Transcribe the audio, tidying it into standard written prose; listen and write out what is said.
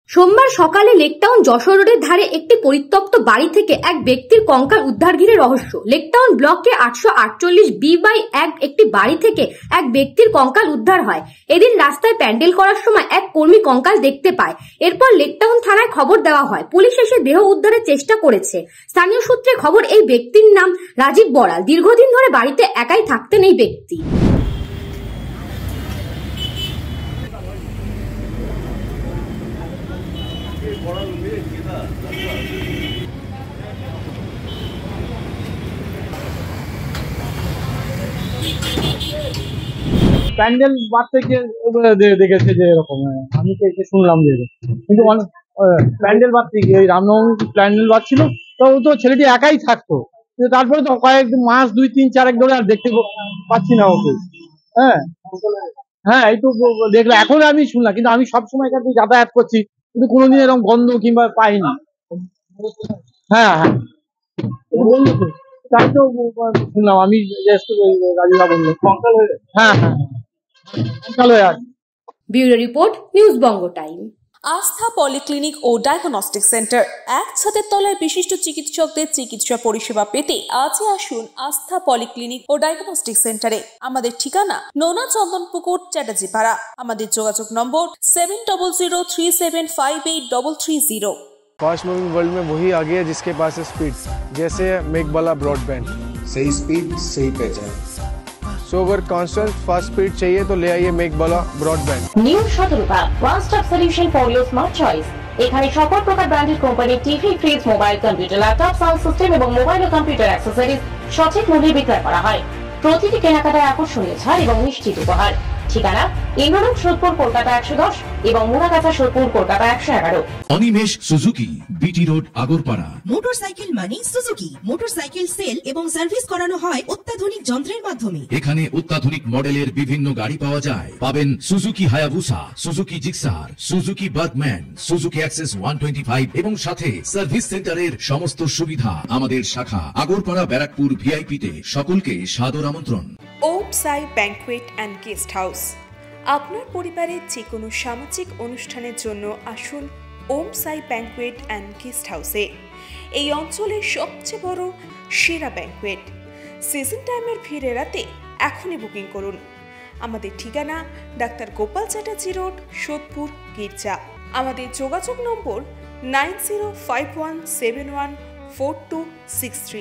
সোমবার সকালে লেকটাউন যশোর রোডের ধারে একটি পরিত্যক্ত বাড়ি থেকে এক ব্যক্তির কঙ্কাল উদ্ধার ঘিরে রহস্য। লেকটাউন ব্লকে 848B/1 একটি বাড়ি থেকে এক ব্যক্তির কঙ্কাল উদ্ধার হয়। এদিন রাস্তায় প্যান্ডেল করার সময় এক কর্মী কঙ্কাল দেখতে পায়। এরপর লেকটাউন থানায় খবর দেওয়া হয়। পুলিশ এসে দেহ উদ্ধারের চেষ্টা করেছে। স্থানীয় সূত্রে খবর, এই ব্যক্তির নাম রাজীব বড়াল। দীর্ঘদিন ধরে বাড়িতে একাই থাকতেন এই ব্যক্তি। প্যান্ডেল বার থেকে দেখেছে যে এরকম, আমি তো শুনলাম যে কিন্তু অনেক প্যান্ডেল বার থেকে এই রামনবমী প্যান্ডেল বার ছিল, তো ও তো ছেলেটি একাই থাকতো। তারপরে তো কয়েক মাস 2-3-4 ধরে আর দেখতে পাচ্ছি না ওকে। হ্যাঁ এই তো দেখলাম, এখন আমি শুনলাম, কিন্তু আমি সবসময় এখান থেকে যাতায়াত করছি, কিন্তু কোনোদিন এরকম গন্ধ কিংবা পাইনি। হ্যাঁ হ্যাঁ তাই তো শুনলাম আমি, রাজীবা বললো কঙ্কাল হয়ে। হ্যাঁ হ্যাঁ কঙ্কাল হয়ে আছে। ব্যুরো রিপোর্ট, নিউজ বঙ্গ টাইম। আস্থা পলিক্লিনিক ও ডায়াগনস্টিক সেন্টার, এক ছাদের তলায় বিশিষ্ট চিকিৎসকদের চিকিৎসা পরিষেবা পেতে আজই আসুন আস্থা পলিক্লিনিক ও ডায়াগনস্টিক সেন্টারে। আমাদের ঠিকানা নোনা চন্দনপুকুর, চ্যাটার্জিপাড়া। আমাদের যোগাযোগ নম্বর 7003758330। फास्ट मूविंग वर्ल्ड में वही आगे है जिसके पास है स्पीड, जैसे मेघबाला ब्रॉडबैंड। सही स्पीड सही पहचान। सो अगर कांस्टेंट फास्ट स्पीड चाहिए तो ले आइए मेघबाला ब्रॉडबैंड। নিউ সতর্কতা, one stop solution for your smart choice. এখানে সকল প্রকার ব্র্যান্ডেড কোম্পানির TV, fridge, mobile, computer, laptop, sound system এবং মোবাইল ও কম্পিউটার অ্যাক্সেসরিজ সঠিক মূল্যে বিক্রয় করা হয়। প্রতিটি কেনাকাটায় আকর্ষণীয় ছাড় এবং নিশ্চিত উপহার। ঠিকানা ইন্দ্রনগর, সোদপুর, কলকাতা 110 এবং Muragachha, Sodepur, Kolkata 111। Animesh Suzuki, BT road, Agarpara. Motorcycle মানে সুজুকি। মোটরসাইকেল সেল এবং সার্ভিস করানো হয় অত্যাধুনিক যন্ত্রের মাধ্যমে। এখানে অত্যাধুনিক মডেলের বিভিন্ন গাড়ি পাওয়া যায়। পাবেন Suzuki Hayabusa, Suzuki Gixxer, Suzuki Bergman, Suzuki access 125 এবং সাথে সার্ভিস সেন্টারের সমস্ত সুবিধা। আমাদের শাখা আগরপাড়া, ব্যারাকপুর ভিআইপি তে। সকলকে সাদর আমন্ত্রণ। ওম সাই ব্যাংকুয়েট অ্যান্ড গেস্ট হাউস। আপনার পরিবারের যে কোনো সামাজিক অনুষ্ঠানের জন্য আসুন ওম সাই ব্যাংকুয়েট অ্যান্ড গেস্ট হাউসে। এই অঞ্চলের সবচেয়ে বড় সেরা ব্যাংকুয়েট। সিজন টাইমের ভিড় এড়াতে এখনই বুকিং করুন। আমাদের ঠিকানা ডাক্তার গোপাল চ্যাটার্জি রোড, সোদপুর, গির্জা। আমাদের যোগাযোগ নম্বর 9051714263।